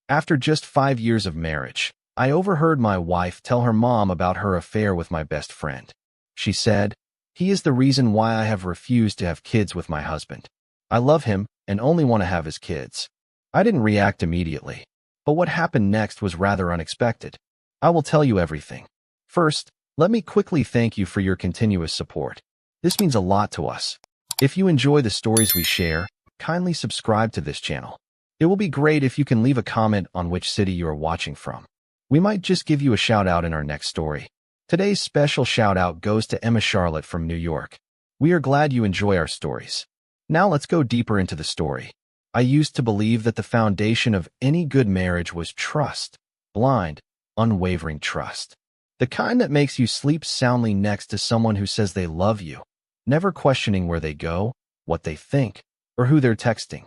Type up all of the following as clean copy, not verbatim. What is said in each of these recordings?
After just 5 years of marriage, I overheard my wife tell her mom about her affair with my best friend. She said, "He is the reason why I have refused to have kids with my husband. I love him and only want to have his kids." I didn't react immediately, but what happened next was rather unexpected. I will tell you everything. First, let me quickly thank you for your continuous support. This means a lot to us. If you enjoy the stories we share, kindly subscribe to this channel. It will be great if you can leave a comment on which city you are watching from. We might just give you a shout out in our next story. Today's special shout out goes to Emma Charlotte from New York. We are glad you enjoy our stories. Now let's go deeper into the story. I used to believe that the foundation of any good marriage was trust, blind, unwavering trust. The kind that makes you sleep soundly next to someone who says they love you, never questioning where they go, what they think, or who they're texting.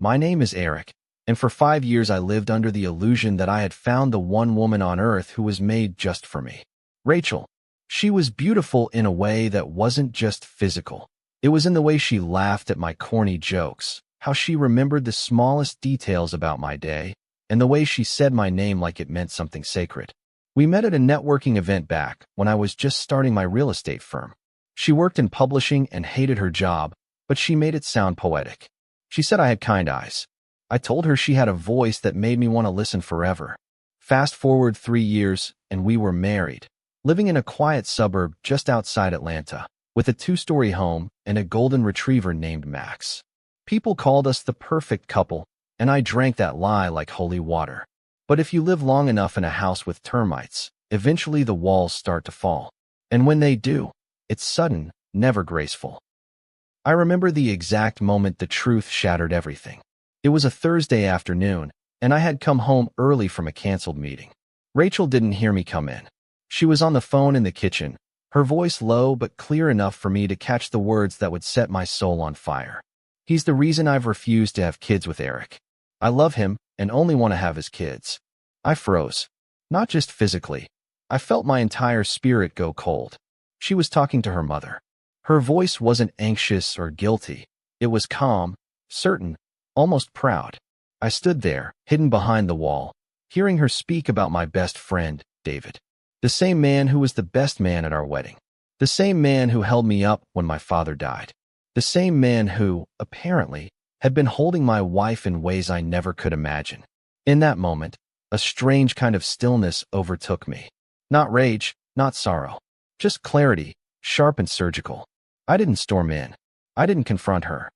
My name is Eric, and for 5 years I lived under the illusion that I had found the one woman on earth who was made just for me. Rachel. She was beautiful in a way that wasn't just physical. It was in the way she laughed at my corny jokes, how she remembered the smallest details about my day, and the way she said my name like it meant something sacred. We met at a networking event back when I was just starting my real estate firm. She worked in publishing and hated her job, but she made it sound poetic. She said I had kind eyes. I told her she had a voice that made me want to listen forever. Fast forward 3 years, and we were married, living in a quiet suburb just outside Atlanta, with a 2-story home and a golden retriever named Max. People called us the perfect couple, and I drank that lie like holy water. But if you live long enough in a house with termites, eventually the walls start to fall. And when they do, it's sudden, never graceful. I remember the exact moment the truth shattered everything. It was a Thursday afternoon, and I had come home early from a canceled meeting. Rachel didn't hear me come in. She was on the phone in the kitchen, her voice low but clear enough for me to catch the words that would set my soul on fire. "He's the reason I've refused to have kids with Eric. I love him and only want to have his kids." I froze. Not just physically. I felt my entire spirit go cold. She was talking to her mother. Her voice wasn't anxious or guilty. It was calm, certain, almost proud. I stood there, hidden behind the wall, hearing her speak about my best friend, David. The same man who was the best man at our wedding. The same man who held me up when my father died. The same man who, apparently, had been holding my wife in ways I never could imagine. In that moment, a strange kind of stillness overtook me. Not rage, not sorrow. Just clarity, sharp and surgical. I didn't storm in. I didn't confront her.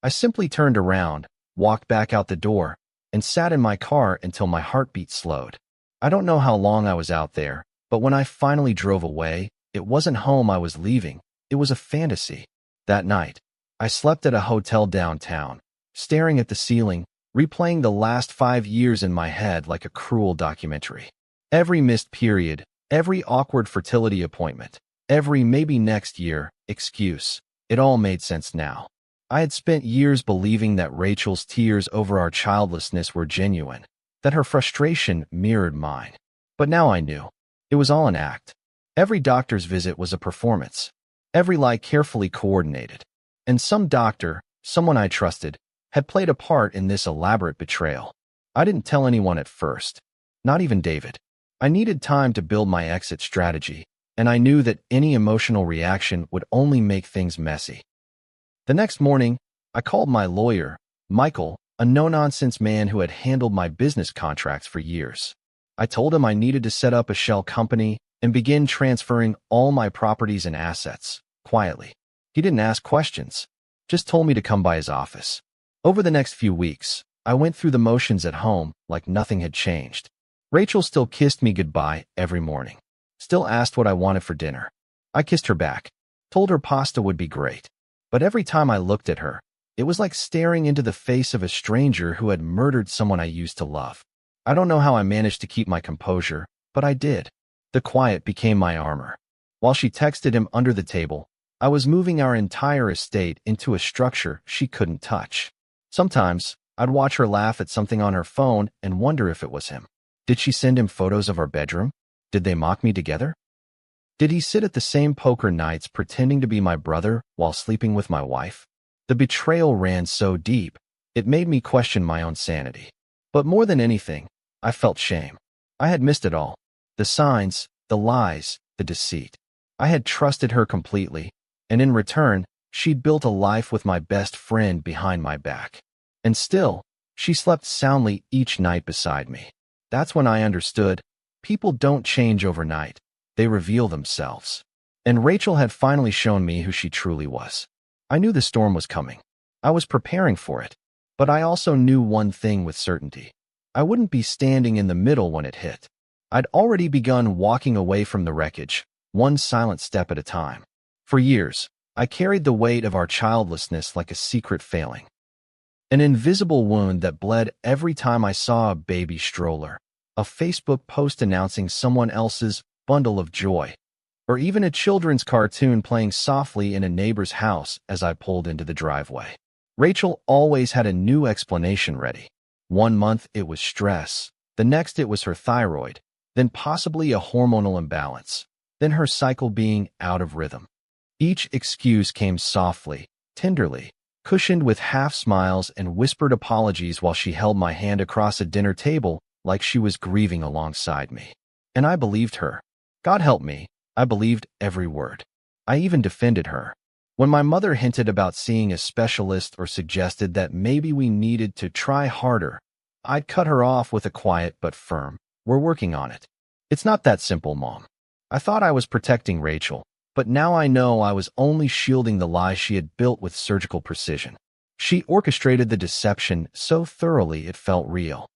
I simply turned around, walked back out the door, and sat in my car until my heartbeat slowed. I don't know how long I was out there, but when I finally drove away, it wasn't home I was leaving. It was a fantasy. That night, I slept at a hotel downtown, staring at the ceiling, replaying the last 5 years in my head like a cruel documentary. Every missed period, every awkward fertility appointment, every maybe next year excuse, it all made sense now. I had spent years believing that Rachel's tears over our childlessness were genuine, that her frustration mirrored mine. But now I knew. It was all an act. Every doctor's visit was a performance. Every lie carefully coordinated. And some doctor, someone I trusted, had played a part in this elaborate betrayal. I didn't tell anyone at first. Not even David. I needed time to build my exit strategy, and I knew that any emotional reaction would only make things messy. The next morning, I called my lawyer, Michael, a no-nonsense man who had handled my business contracts for years. I told him I needed to set up a shell company and begin transferring all my properties and assets, quietly. He didn't ask questions, just told me to come by his office. Over the next few weeks, I went through the motions at home like nothing had changed. Rachel still kissed me goodbye every morning, still asked what I wanted for dinner. I kissed her back, told her pasta would be great. But every time I looked at her, it was like staring into the face of a stranger who had murdered someone I used to love. I don't know how I managed to keep my composure, but I did. The quiet became my armor. While she texted him under the table, I was moving our entire estate into a structure she couldn't touch. Sometimes, I'd watch her laugh at something on her phone and wonder if it was him. Did she send him photos of our bedroom? Did they mock me together? Did he sit at the same poker nights pretending to be my brother while sleeping with my wife? The betrayal ran so deep, it made me question my own sanity. But more than anything, I felt shame. I had missed it all. The signs, the lies, the deceit. I had trusted her completely, and in return, she'd built a life with my best friend behind my back. And still, she slept soundly each night beside me. That's when I understood, people don't change overnight. They reveal themselves. And Rachel had finally shown me who she truly was. I knew the storm was coming. I was preparing for it. But I also knew one thing with certainty. I wouldn't be standing in the middle when it hit. I'd already begun walking away from the wreckage, one silent step at a time. For years, I carried the weight of our childlessness like a secret failing. An invisible wound that bled every time I saw a baby stroller, a Facebook post announcing someone else's bundle of joy, or even a children's cartoon playing softly in a neighbor's house as I pulled into the driveway. Rachel always had a new explanation ready. One month it was stress, the next it was her thyroid, then possibly a hormonal imbalance, then her cycle being out of rhythm. Each excuse came softly, tenderly, cushioned with half smiles and whispered apologies while she held my hand across a dinner table like she was grieving alongside me. And I believed her. God help me, I believed every word. I even defended her. When my mother hinted about seeing a specialist or suggested that maybe we needed to try harder, I'd cut her off with a quiet but firm, "We're working on it." It's not that simple, Mom. I thought I was protecting Rachel, but now I know I was only shielding the lie she had built with surgical precision. She orchestrated the deception so thoroughly it felt real.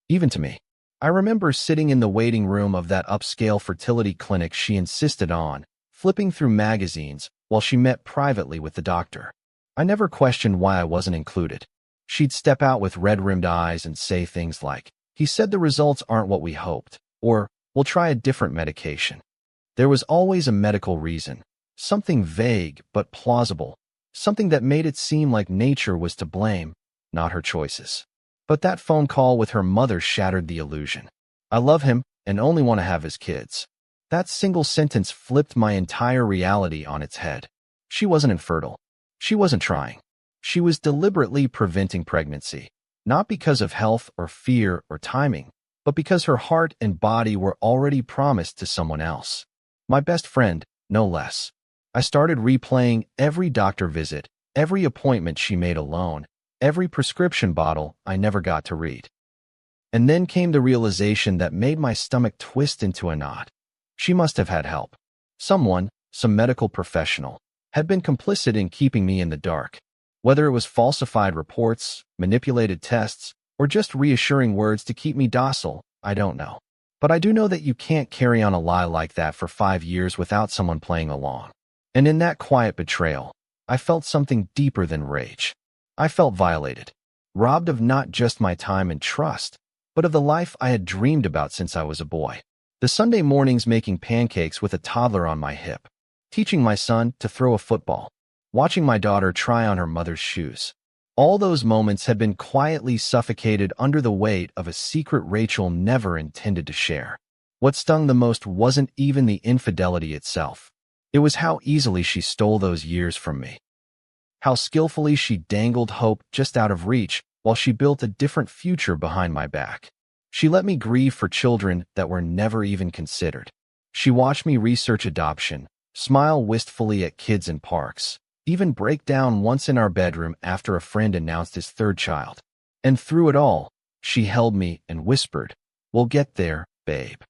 Even to me. I remember sitting in the waiting room of that upscale fertility clinic she insisted on, flipping through magazines while she met privately with the doctor. I never questioned why I wasn't included. She'd step out with red-rimmed eyes and say things like, "He said the results aren't what we hoped," or "We'll try a different medication." There was always a medical reason, something vague but plausible, something that made it seem like nature was to blame, not her choices. But that phone call with her mother shattered the illusion. "I love him and only want to have his kids." That single sentence flipped my entire reality on its head. She wasn't infertile. She wasn't trying. She was deliberately preventing pregnancy, not because of health or fear or timing, but because her heart and body were already promised to someone else. My best friend, no less. I started replaying every doctor visit, every appointment she made alone, every prescription bottle I never got to read. And then came the realization that made my stomach twist into a knot. She must have had help. Someone, some medical professional, had been complicit in keeping me in the dark. Whether it was falsified reports, manipulated tests, or just reassuring words to keep me docile, I don't know. But I do know that you can't carry on a lie like that for 5 years without someone playing along. And in that quiet betrayal, I felt something deeper than rage. I felt violated, robbed of not just my time and trust, but of the life I had dreamed about since I was a boy. The Sunday mornings making pancakes with a toddler on my hip, teaching my son to throw a football, watching my daughter try on her mother's shoes. All those moments had been quietly suffocated under the weight of a secret Rachel never intended to share. What stung the most wasn't even the infidelity itself. It was how easily she stole those years from me. How skillfully she dangled hope just out of reach while she built a different future behind my back. She let me grieve for children that were never even considered. She watched me research adoption, smile wistfully at kids in parks, even break down once in our bedroom after a friend announced his third child. And through it all, she held me and whispered, "We'll get there, babe."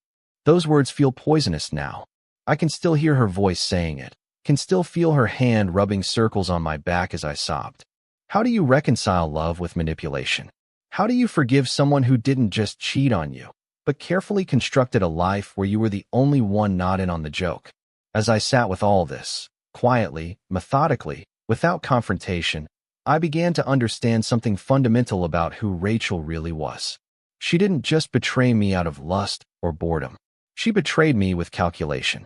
Those words feel poisonous now. I can still hear her voice saying it, can still feel her hand rubbing circles on my back as I sobbed. How do you reconcile love with manipulation? How do you forgive someone who didn't just cheat on you, but carefully constructed a life where you were the only one not in on the joke? As I sat with all this, quietly, methodically, without confrontation, I began to understand something fundamental about who Rachel really was. She didn't just betray me out of lust or boredom. She betrayed me with calculation.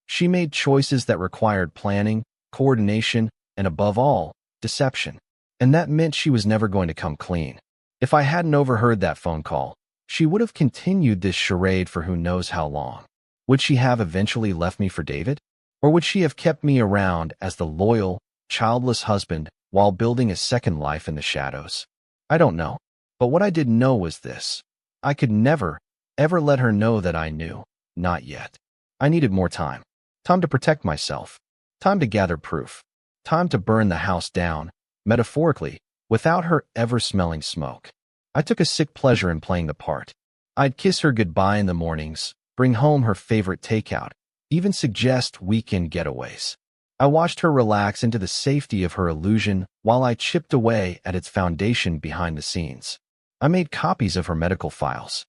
She made choices that required planning, coordination, and above all, deception. And that meant she was never going to come clean. If I hadn't overheard that phone call, she would have continued this charade for who knows how long. Would she have eventually left me for David? Or would she have kept me around as the loyal, childless husband while building a second life in the shadows? I don't know. But what I didn't know was this. I could never, ever let her know that I knew. Not yet. I needed more time. Time to protect myself. Time to gather proof. Time to burn the house down, metaphorically, without her ever smelling smoke. I took a sick pleasure in playing the part. I'd kiss her goodbye in the mornings, bring home her favorite takeout, even suggest weekend getaways. I watched her relax into the safety of her illusion while I chipped away at its foundation behind the scenes. I made copies of her medical files.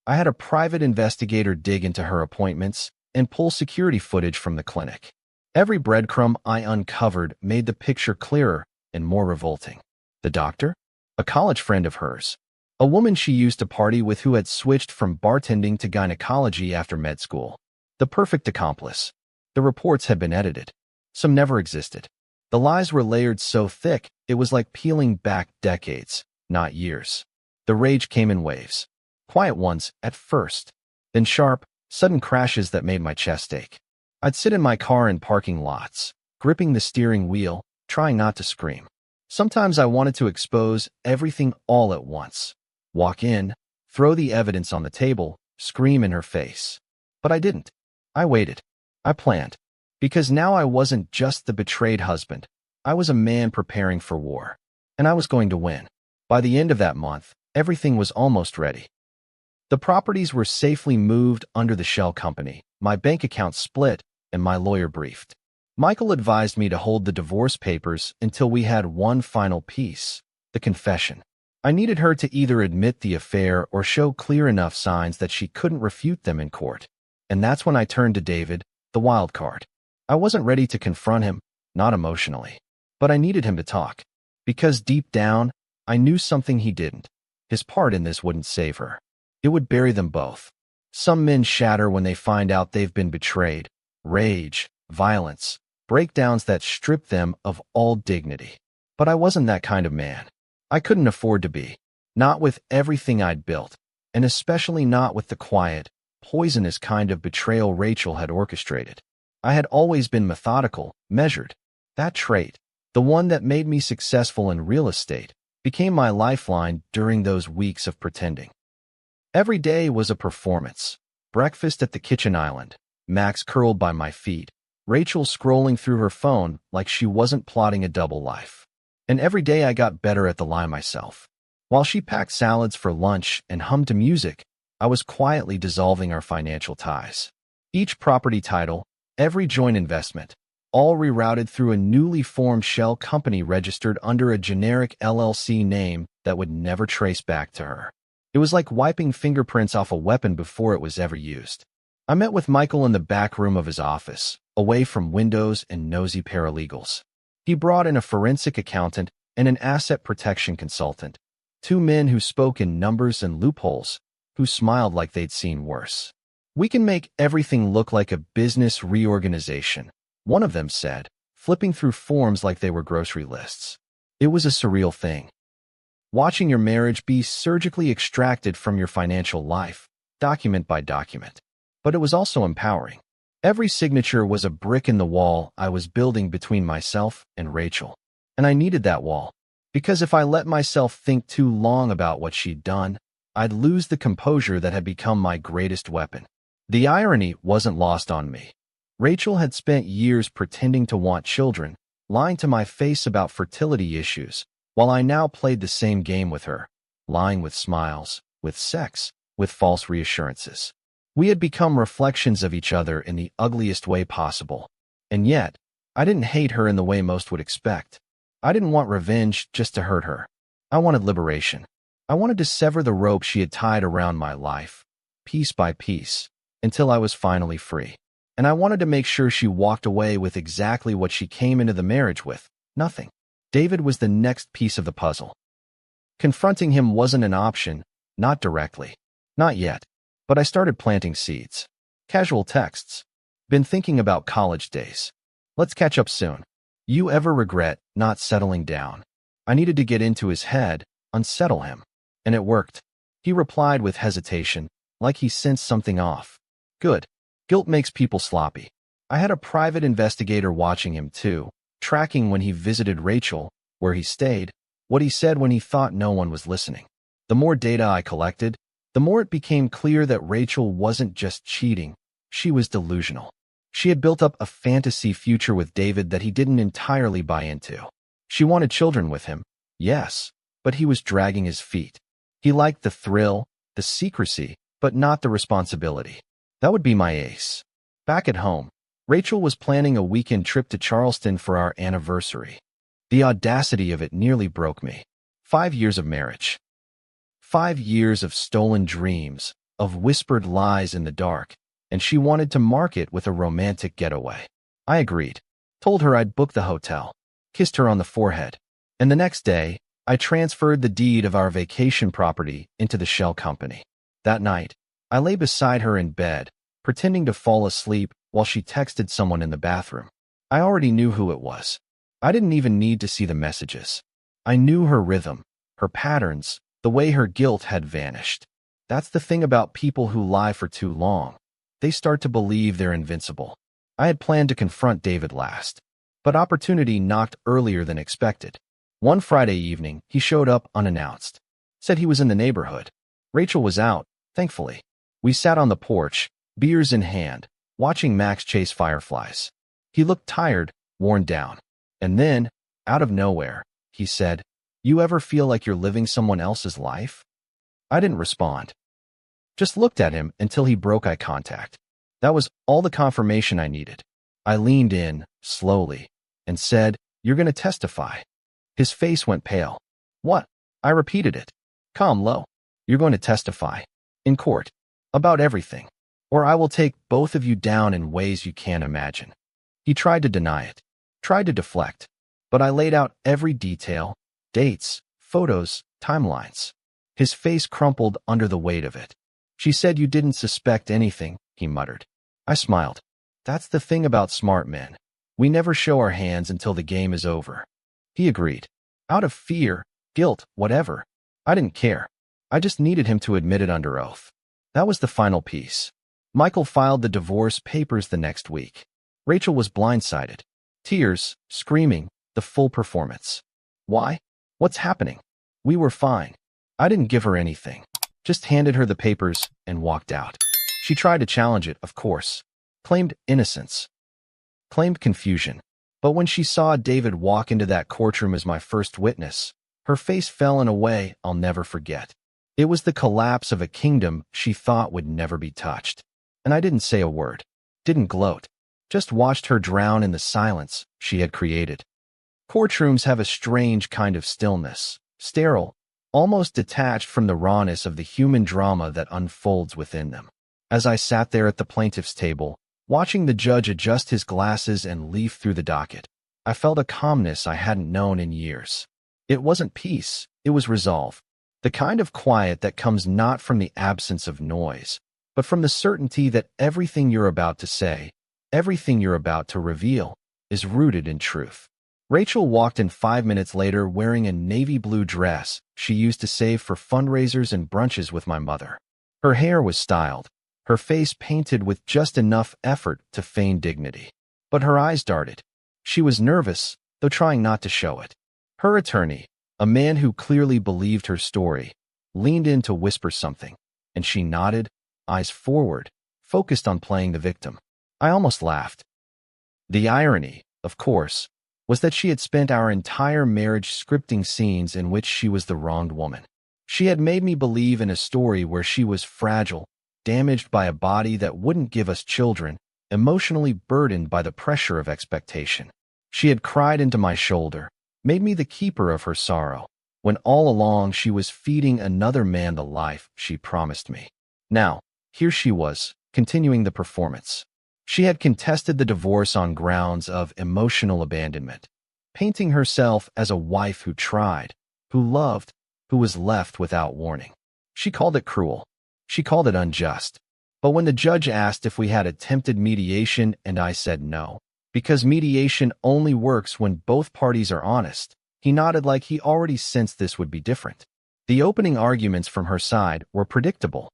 I had a private investigator dig into her appointments and pull security footage from the clinic. Every breadcrumb I uncovered made the picture clearer and more revolting. The doctor? A college friend of hers. A woman she used to party with who had switched from bartending to gynecology after med school. The perfect accomplice. The reports had been edited. Some never existed. The lies were layered so thick, it was like peeling back decades, not years. The rage came in waves. Quiet ones at first, then sharp, sudden crashes that made my chest ache. I'd sit in my car in parking lots, gripping the steering wheel, trying not to scream. Sometimes I wanted to expose everything all at once. Walk in, throw the evidence on the table, scream in her face. But I didn't. I waited. I planned. Because now I wasn't just the betrayed husband. I was a man preparing for war. And I was going to win. By the end of that month, everything was almost ready. The properties were safely moved under the shell company, my bank account split, and my lawyer briefed. Michael advised me to hold the divorce papers until we had one final piece, the confession. I needed her to either admit the affair or show clear enough signs that she couldn't refute them in court. And that's when I turned to David, the wild card. I wasn't ready to confront him, not emotionally. But I needed him to talk. Because deep down, I knew something he didn't. His part in this wouldn't save her. It would bury them both. Some men shatter when they find out they've been betrayed. Rage, violence, breakdowns that strip them of all dignity. But I wasn't that kind of man. I couldn't afford to be. Not with everything I'd built, and especially not with the quiet, poisonous kind of betrayal Rachel had orchestrated. I had always been methodical, measured. That trait, the one that made me successful in real estate, became my lifeline during those weeks of pretending. Every day was a performance. Breakfast at the kitchen island, Max curled by my feet, Rachel scrolling through her phone like she wasn't plotting a double life. And every day I got better at the lie myself. While she packed salads for lunch and hummed to music, I was quietly dissolving our financial ties. Each property title, every joint investment, all rerouted through a newly formed shell company registered under a generic LLC name that would never trace back to her. It was like wiping fingerprints off a weapon before it was ever used. I met with Michael in the back room of his office, away from windows and nosy paralegals. He brought in a forensic accountant and an asset protection consultant, two men who spoke in numbers and loopholes, who smiled like they'd seen worse. "We can make everything look like a business reorganization," one of them said, flipping through forms like they were grocery lists. It was a surreal thing. Watching your marriage be surgically extracted from your financial life, document by document. But it was also empowering. Every signature was a brick in the wall I was building between myself and Rachel. And I needed that wall. Because if I let myself think too long about what she'd done, I'd lose the composure that had become my greatest weapon. The irony wasn't lost on me. Rachel had spent years pretending to want children, lying to my face about fertility issues, while I now played the same game with her, lying with smiles, with sex, with false reassurances. We had become reflections of each other in the ugliest way possible. And yet, I didn't hate her in the way most would expect. I didn't want revenge just to hurt her. I wanted liberation. I wanted to sever the rope she had tied around my life, piece by piece, until I was finally free. And I wanted to make sure she walked away with exactly what she came into the marriage with, nothing. David was the next piece of the puzzle. Confronting him wasn't an option, not directly. Not yet. But I started planting seeds. Casual texts. Been thinking about college days. Let's catch up soon. You ever regret not settling down? I needed to get into his head, unsettle him. And it worked. He replied with hesitation, like he sensed something off. Good. Guilt makes people sloppy. I had a private investigator watching him too, tracking when he visited Rachel, where he stayed, what he said when he thought no one was listening. The more data I collected, the more it became clear that Rachel wasn't just cheating, she was delusional. She had built up a fantasy future with David that he didn't entirely buy into. She wanted children with him, yes, but he was dragging his feet. He liked the thrill, the secrecy, but not the responsibility. That would be my ace. Back at home, Rachel was planning a weekend trip to Charleston for our anniversary. The audacity of it nearly broke me. 5 years of marriage. 5 years of stolen dreams, of whispered lies in the dark, and she wanted to mark it with a romantic getaway. I agreed, told her I'd book the hotel, kissed her on the forehead, and the next day, I transferred the deed of our vacation property into the shell company. That night, I lay beside her in bed, pretending to fall asleep while she texted someone in the bathroom. I already knew who it was. I didn't even need to see the messages. I knew her rhythm, her patterns, the way her guilt had vanished. That's the thing about people who lie for too long. They start to believe they're invincible. I had planned to confront David last, but opportunity knocked earlier than expected. One Friday evening, he showed up unannounced. Said he was in the neighborhood. Rachel was out, thankfully. We sat on the porch, beers in hand, watching Max chase fireflies. He looked tired, worn down. And then, out of nowhere, he said, "You ever feel like you're living someone else's life?" I didn't respond. Just looked at him until he broke eye contact. That was all the confirmation I needed. I leaned in, slowly, and said, "You're going to testify." His face went pale. "What?" I repeated it. Calm low. "You're going to testify. In court. About everything. Or I will take both of you down in ways you can't imagine." He tried to deny it. Tried to deflect. But I laid out every detail, dates, photos, timelines. His face crumpled under the weight of it. "She said you didn't suspect anything," he muttered. I smiled. "That's the thing about smart men. We never show our hands until the game is over." He agreed. Out of fear, guilt, whatever. I didn't care. I just needed him to admit it under oath. That was the final piece. Michael filed the divorce papers the next week. Rachel was blindsided. Tears, screaming, the full performance. Why? What's happening? We were fine. I didn't give her anything. Just handed her the papers and walked out. She tried to challenge it, of course. Claimed innocence. Claimed confusion. But when she saw David walk into that courtroom as my first witness, her face fell in a way I'll never forget. It was the collapse of a kingdom she thought would never be touched. And I didn't say a word. Didn't gloat. Just watched her drown in the silence she had created. Courtrooms have a strange kind of stillness, sterile, almost detached from the rawness of the human drama that unfolds within them. As I sat there at the plaintiff's table, watching the judge adjust his glasses and leaf through the docket, I felt a calmness I hadn't known in years. It wasn't peace, it was resolve. The kind of quiet that comes not from the absence of noise, but from the certainty that everything you're about to say, everything you're about to reveal, is rooted in truth. Rachel walked in 5 minutes later wearing a navy blue dress she used to save for fundraisers and brunches with my mother. Her hair was styled, her face painted with just enough effort to feign dignity. But her eyes darted. She was nervous, though trying not to show it. Her attorney, a man who clearly believed her story, leaned in to whisper something, and she nodded, eyes forward, focused on playing the victim. I almost laughed. The irony, of course, was that she had spent our entire marriage scripting scenes in which she was the wronged woman. She had made me believe in a story where she was fragile, damaged by a body that wouldn't give us children, emotionally burdened by the pressure of expectation. She had cried into my shoulder, made me the keeper of her sorrow, when all along she was feeding another man the life she promised me. Now, here she was, continuing the performance. She had contested the divorce on grounds of emotional abandonment, painting herself as a wife who tried, who loved, who was left without warning. She called it cruel. She called it unjust. But when the judge asked if we had attempted mediation and I said no, because mediation only works when both parties are honest, he nodded like he already sensed this would be different. The opening arguments from her side were predictable.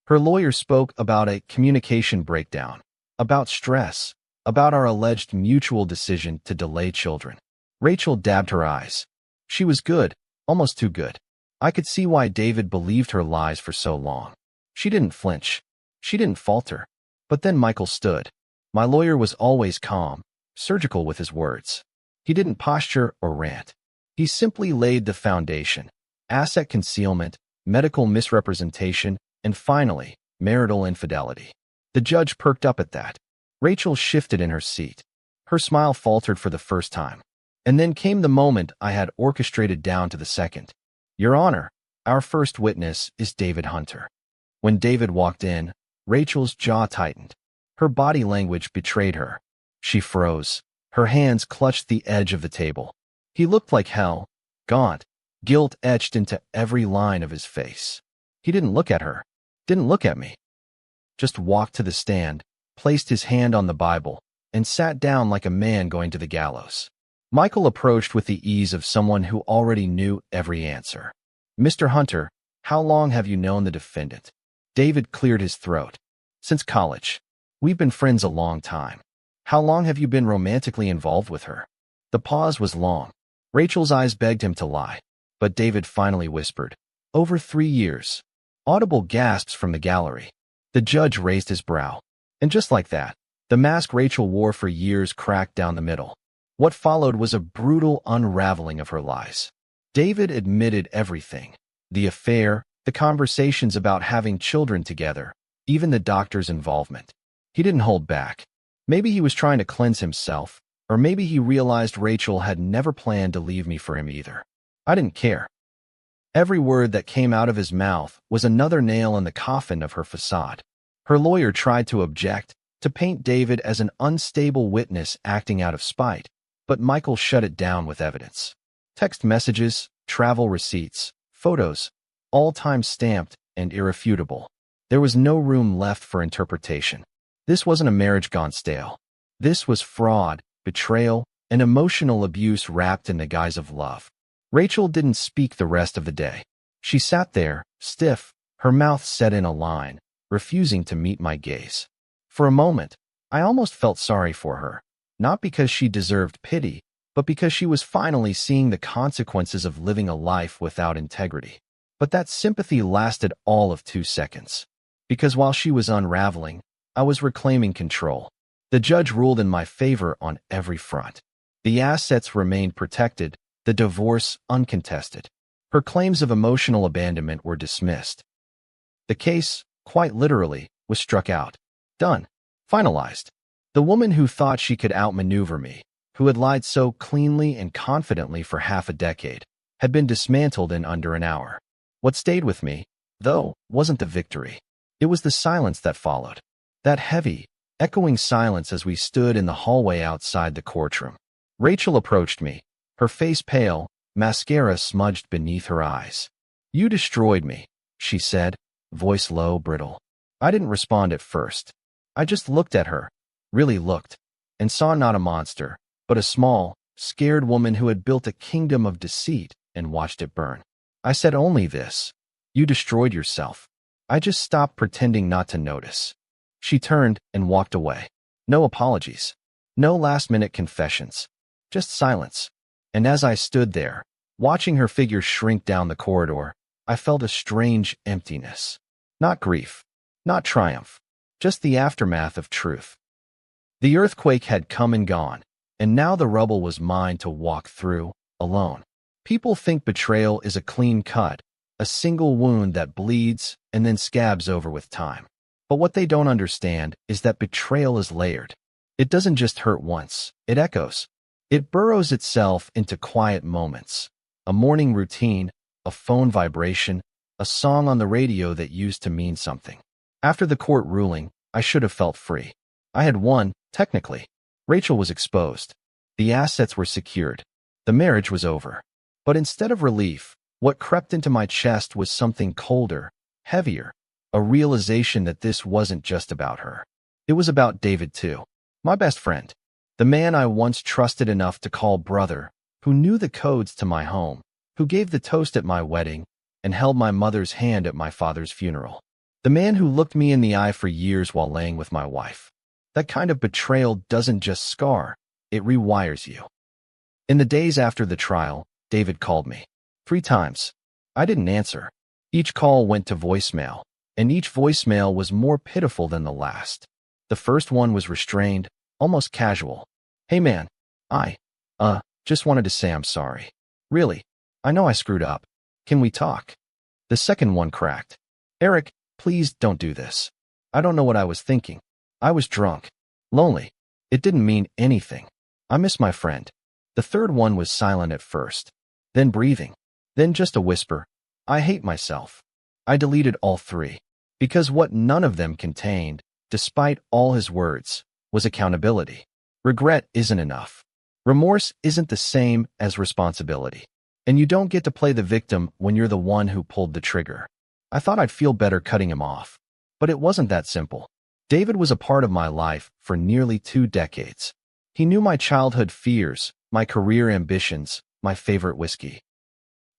Her lawyer spoke about a communication breakdown, about stress, about our alleged mutual decision to delay children. Rachel dabbed her eyes. She was good, almost too good. I could see why David believed her lies for so long. She didn't flinch. She didn't falter. But then Michael stood. My lawyer was always calm, surgical with his words. He didn't posture or rant. He simply laid the foundation: asset concealment, medical misrepresentation, and finally, marital infidelity. The judge perked up at that. Rachel shifted in her seat. Her smile faltered for the first time. And then came the moment I had orchestrated down to the second. Your Honor, our first witness is David Hunter. When David walked in, Rachel's jaw tightened. Her body language betrayed her. She froze. Her hands clutched the edge of the table. He looked like hell, gaunt, guilt etched into every line of his face. He didn't look at her, didn't look at me. Just walked to the stand, placed his hand on the Bible, and sat down like a man going to the gallows. Michael approached with the ease of someone who already knew every answer. Mr. Hunter, how long have you known the defendant? David cleared his throat. Since college. We've been friends a long time. How long have you been romantically involved with her? The pause was long. Rachel's eyes begged him to lie. But David finally whispered, over 3 years. Audible gasps from the gallery. The judge raised his brow. And just like that, the mask Rachel wore for years cracked down the middle. What followed was a brutal unraveling of her lies. David admitted everything. The affair, the conversations about having children together, even the doctor's involvement. He didn't hold back. Maybe he was trying to cleanse himself, or maybe he realized Rachel had never planned to leave me for him either. I didn't care. Every word that came out of his mouth was another nail in the coffin of her facade. Her lawyer tried to object, to paint David as an unstable witness acting out of spite, but Michael shut it down with evidence. Text messages, travel receipts, photos, all time-stamped and irrefutable. There was no room left for interpretation. This wasn't a marriage gone stale. This was fraud, betrayal, and emotional abuse wrapped in the guise of love. Rachel didn't speak the rest of the day. She sat there, stiff, her mouth set in a line, refusing to meet my gaze. For a moment, I almost felt sorry for her, not because she deserved pity, but because she was finally seeing the consequences of living a life without integrity. But that sympathy lasted all of 2 seconds. Because while she was unraveling, I was reclaiming control. The judge ruled in my favor on every front. The assets remained protected, the divorce uncontested. Her claims of emotional abandonment were dismissed. The case, quite literally, was struck out. Done. Finalized. The woman who thought she could outmaneuver me, who had lied so cleanly and confidently for half a decade, had been dismantled in under an hour. What stayed with me, though, wasn't the victory. It was the silence that followed. That heavy, echoing silence as we stood in the hallway outside the courtroom. Rachel approached me, her face pale, mascara smudged beneath her eyes. You destroyed me, she said, voice low, brittle. I didn't respond at first. I just looked at her, really looked, and saw not a monster, but a small, scared woman who had built a kingdom of deceit and watched it burn. I said only this. You destroyed yourself. I just stopped pretending not to notice. She turned and walked away. No apologies. No last-minute confessions. Just silence. And as I stood there, watching her figure shrink down the corridor, I felt a strange emptiness. Not grief. Not triumph. Just the aftermath of truth. The earthquake had come and gone, and now the rubble was mine to walk through, alone. People think betrayal is a clean cut, a single wound that bleeds and then scabs over with time. But what they don't understand is that betrayal is layered. It doesn't just hurt once, it echoes. It burrows itself into quiet moments. A morning routine, a phone vibration, a song on the radio that used to mean something. After the court ruling, I should have felt free. I had won, technically. Rachel was exposed. The assets were secured. The marriage was over. But instead of relief, what crept into my chest was something colder, heavier, a realization that this wasn't just about her. It was about David too. My best friend. The man I once trusted enough to call brother, who knew the codes to my home, who gave the toast at my wedding, and held my mother's hand at my father's funeral. The man who looked me in the eye for years while laying with my wife. That kind of betrayal doesn't just scar, it rewires you. In the days after the trial, David called me. 3 times. I didn't answer. Each call went to voicemail, and each voicemail was more pitiful than the last. The first one was restrained, almost casual. Hey man, I, just wanted to say I'm sorry. Really, I know I screwed up. Can we talk? The second one cracked. Eric, please don't do this. I don't know what I was thinking. I was drunk. Lonely. It didn't mean anything. I miss my friend. The third one was silent at first, then breathing, then just a whisper. I hate myself. I deleted all three, because what none of them contained, despite all his words, was accountability. Regret isn't enough. Remorse isn't the same as responsibility. And you don't get to play the victim when you're the one who pulled the trigger. I thought I'd feel better cutting him off. But it wasn't that simple. David was a part of my life for nearly 2 decades. He knew my childhood fears, my career ambitions, my favorite whiskey.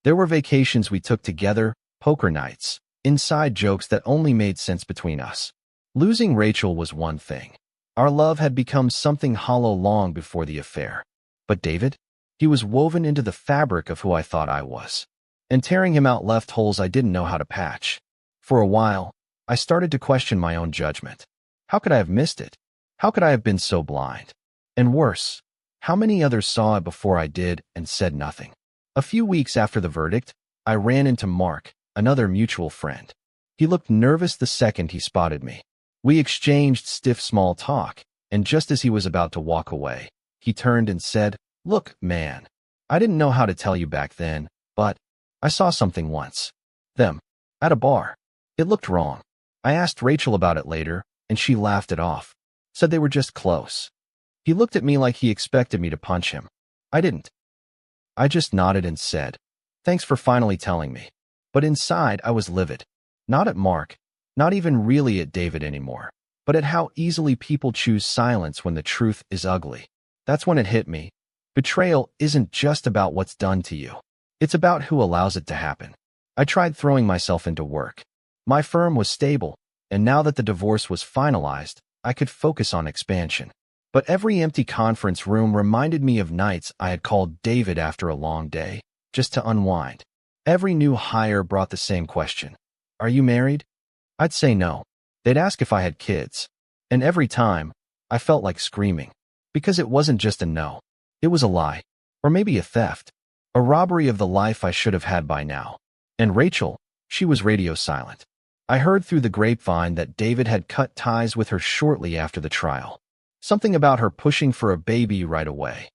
There were vacations we took together, poker nights, inside jokes that only made sense between us. Losing Rachel was one thing. Our love had become something hollow long before the affair. But David? He was woven into the fabric of who I thought I was. And tearing him out left holes I didn't know how to patch. For a while, I started to question my own judgment. How could I have missed it? How could I have been so blind? And worse, how many others saw it before I did and said nothing? A few weeks after the verdict, I ran into Mark, another mutual friend. He looked nervous the second he spotted me. We exchanged stiff small talk, and just as he was about to walk away, he turned and said, Look, man, I didn't know how to tell you back then, but I saw something once. Them. At a bar. It looked wrong. I asked Rachel about it later, and she laughed it off. Said they were just close. He looked at me like he expected me to punch him. I didn't. I just nodded and said, Thanks for finally telling me. But inside, I was livid. Not at Mark, not even really at David anymore, but at how easily people choose silence when the truth is ugly. That's when it hit me. Betrayal isn't just about what's done to you. It's about who allows it to happen. I tried throwing myself into work. My firm was stable, and now that the divorce was finalized, I could focus on expansion. But every empty conference room reminded me of nights I had called David after a long day, just to unwind. Every new hire brought the same question. Are you married? I'd say no. They'd ask if I had kids. And every time, I felt like screaming. Because it wasn't just a no. It was a lie. Or maybe a theft. A robbery of the life I should have had by now. And Rachel, she was radio silent. I heard through the grapevine that David had cut ties with her shortly after the trial. Something about her pushing for a baby right away.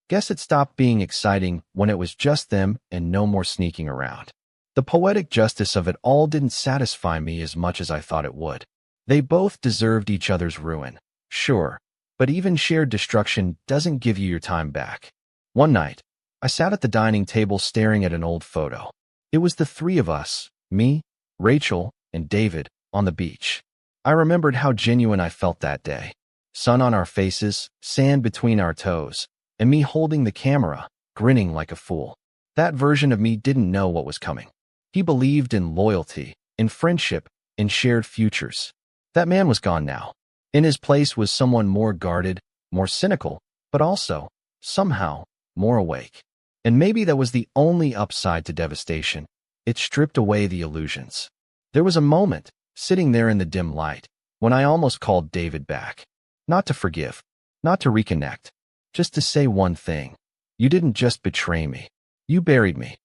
Guess it stopped being exciting when it was just them and no more sneaking around. The poetic justice of it all didn't satisfy me as much as I thought it would. They both deserved each other's ruin, sure, but even shared destruction doesn't give you your time back. One night, I sat at the dining table staring at an old photo. It was the three of us, me, Rachel, and David, on the beach. I remembered how genuine I felt that day. Sun on our faces, sand between our toes, and me holding the camera, grinning like a fool. That version of me didn't know what was coming. He believed in loyalty, in friendship, in shared futures. That man was gone now. In his place was someone more guarded, more cynical, but also, somehow, more awake. And maybe that was the only upside to devastation. It stripped away the illusions. There was a moment, sitting there in the dim light, when I almost called David back. Not to forgive, not to reconnect, just to say one thing. You didn't just betray me. You buried me.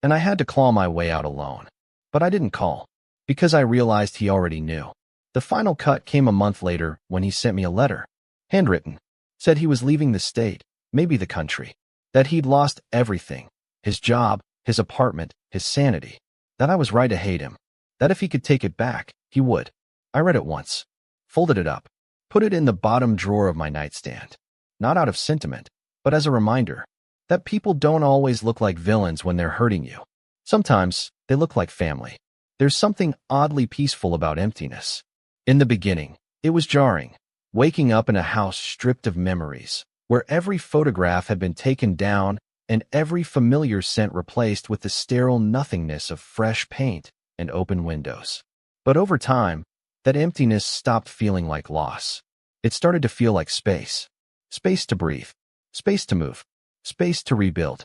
And I had to claw my way out alone. But I didn't call, because I realized he already knew. The final cut came a month later when he sent me a letter. Handwritten. Said he was leaving the state, maybe the country. That he'd lost everything. His job, his apartment, his sanity. That I was right to hate him. That if he could take it back, he would. I read it once. Folded it up. Put it in the bottom drawer of my nightstand. Not out of sentiment, but as a reminder that people don't always look like villains when they're hurting you. Sometimes they look like family. There's something oddly peaceful about emptiness. In the beginning, it was jarring. Waking up in a house stripped of memories, where every photograph had been taken down and every familiar scent replaced with the sterile nothingness of fresh paint and open windows. But over time, that emptiness stopped feeling like loss. It started to feel like space. Space to breathe. Space to move. Space to rebuild.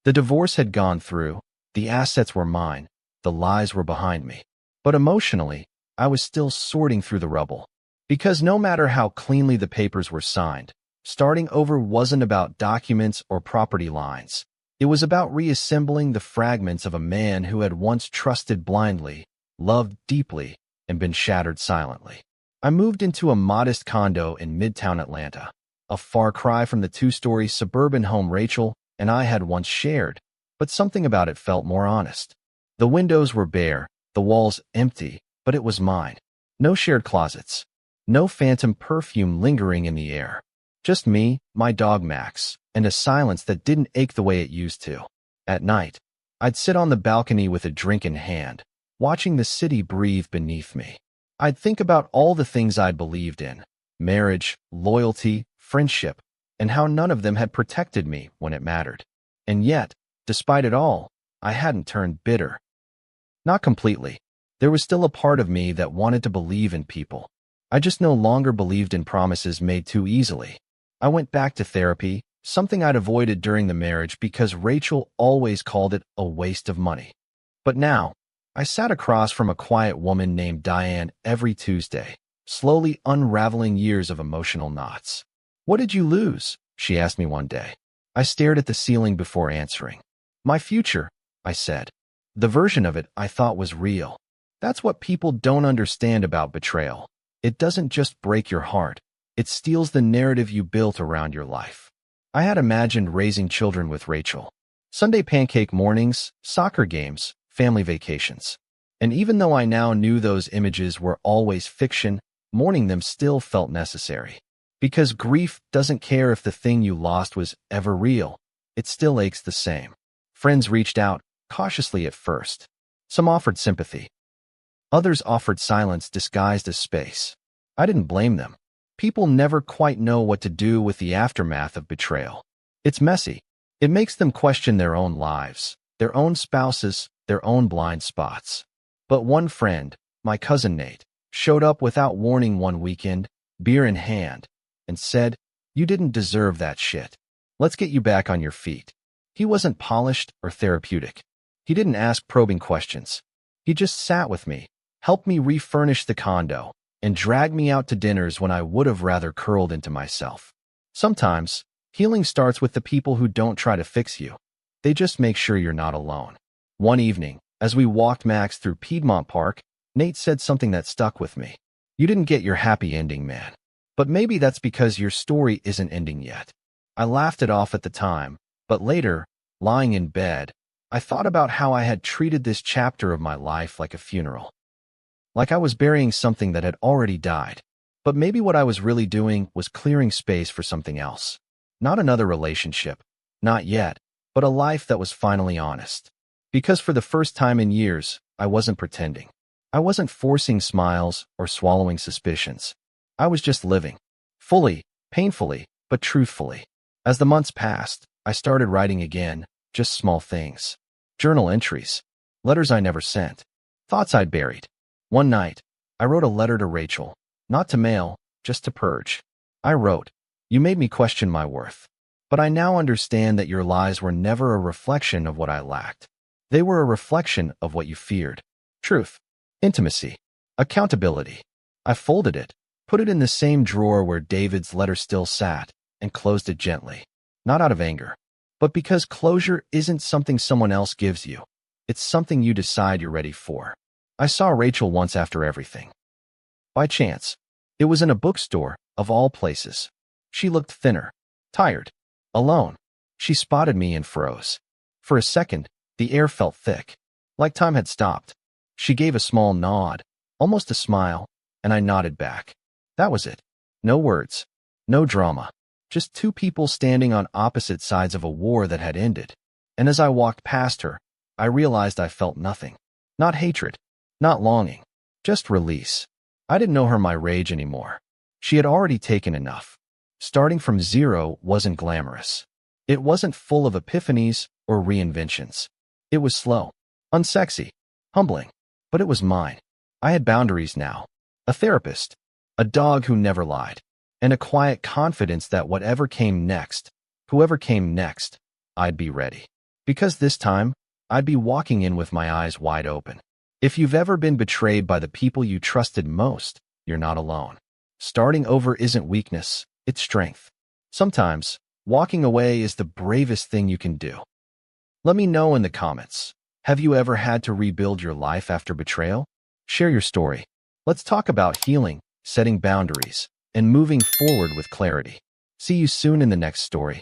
The divorce had gone through. The assets were mine. The lies were behind me. But emotionally, I was still sorting through the rubble. Because no matter how cleanly the papers were signed, starting over wasn't about documents or property lines. It was about reassembling the fragments of a man who had once trusted blindly, loved deeply, and been shattered silently. I moved into a modest condo in Midtown Atlanta, a far cry from the two-story suburban home Rachel and I had once shared, but something about it felt more honest. The windows were bare, the walls empty, but it was mine. No shared closets. No phantom perfume lingering in the air. Just me, my dog Max, and a silence that didn't ache the way it used to. At night, I'd sit on the balcony with a drink in hand, watching the city breathe beneath me. I'd think about all the things I'd believed in: marriage, loyalty, friendship, and how none of them had protected me when it mattered. And yet, despite it all, I hadn't turned bitter. Not completely. There was still a part of me that wanted to believe in people. I just no longer believed in promises made too easily. I went back to therapy, something I'd avoided during the marriage because Rachel always called it a waste of money. But now, I sat across from a quiet woman named Diane every Tuesday, slowly unraveling years of emotional knots. "What did you lose?" she asked me one day. I stared at the ceiling before answering. "My future," I said. The version of it I thought was real. That's what people don't understand about betrayal. It doesn't just break your heart. It steals the narrative you built around your life. I had imagined raising children with Rachel. Sunday pancake mornings, soccer games, family vacations. And even though I now knew those images were always fiction, mourning them still felt necessary. Because grief doesn't care if the thing you lost was ever real. It still aches the same. Friends reached out, cautiously at first. Some offered sympathy. Others offered silence disguised as space. I didn't blame them. People never quite know what to do with the aftermath of betrayal. It's messy. It makes them question their own lives, their own spouses, their own blind spots. But one friend, my cousin Nate, showed up without warning one weekend, beer in hand, and said, "You didn't deserve that shit. Let's get you back on your feet." He wasn't polished or therapeutic. He didn't ask probing questions. He just sat with me, helped me refurnish the condo, and dragged me out to dinners when I would have rather curled into myself. Sometimes, healing starts with the people who don't try to fix you. They just make sure you're not alone. One evening, as we walked Max through Piedmont Park, Nate said something that stuck with me. "You didn't get your happy ending, man. But maybe that's because your story isn't ending yet." I laughed it off at the time, but later, lying in bed, I thought about how I had treated this chapter of my life like a funeral. Like I was burying something that had already died. But maybe what I was really doing was clearing space for something else. Not another relationship. Not yet. But a life that was finally honest. Because for the first time in years, I wasn't pretending. I wasn't forcing smiles or swallowing suspicions. I was just living. Fully, painfully, but truthfully. As the months passed, I started writing again, just small things. Journal entries. Letters I never sent. Thoughts I'd buried. One night, I wrote a letter to Rachel. Not to mail, just to purge. I wrote, "You made me question my worth. But I now understand that your lies were never a reflection of what I lacked. They were a reflection of what you feared. Truth. Intimacy. Accountability." I folded it, put it in the same drawer where David's letter still sat, and closed it gently. Not out of anger, but because closure isn't something someone else gives you. It's something you decide you're ready for. I saw Rachel once after everything. By chance. It was in a bookstore, of all places. She looked thinner, tired, alone. She spotted me and froze. For a second, the air felt thick, like time had stopped. She gave a small nod, almost a smile, and I nodded back. That was it. No words. No drama. Just two people standing on opposite sides of a war that had ended. And as I walked past her, I realized I felt nothing. Not hatred. Not longing. Just release. I didn't know her my rage anymore. She had already taken enough. Starting from zero wasn't glamorous. It wasn't full of epiphanies or reinventions. It was slow, unsexy, humbling. But it was mine. I had boundaries now. A therapist. A dog who never lied. And a quiet confidence that whatever came next, whoever came next, I'd be ready. Because this time, I'd be walking in with my eyes wide open. If you've ever been betrayed by the people you trusted most, you're not alone. Starting over isn't weakness, it's strength. Sometimes, walking away is the bravest thing you can do. Let me know in the comments. Have you ever had to rebuild your life after betrayal? Share your story. Let's talk about healing, setting boundaries, and moving forward with clarity. See you soon in the next story.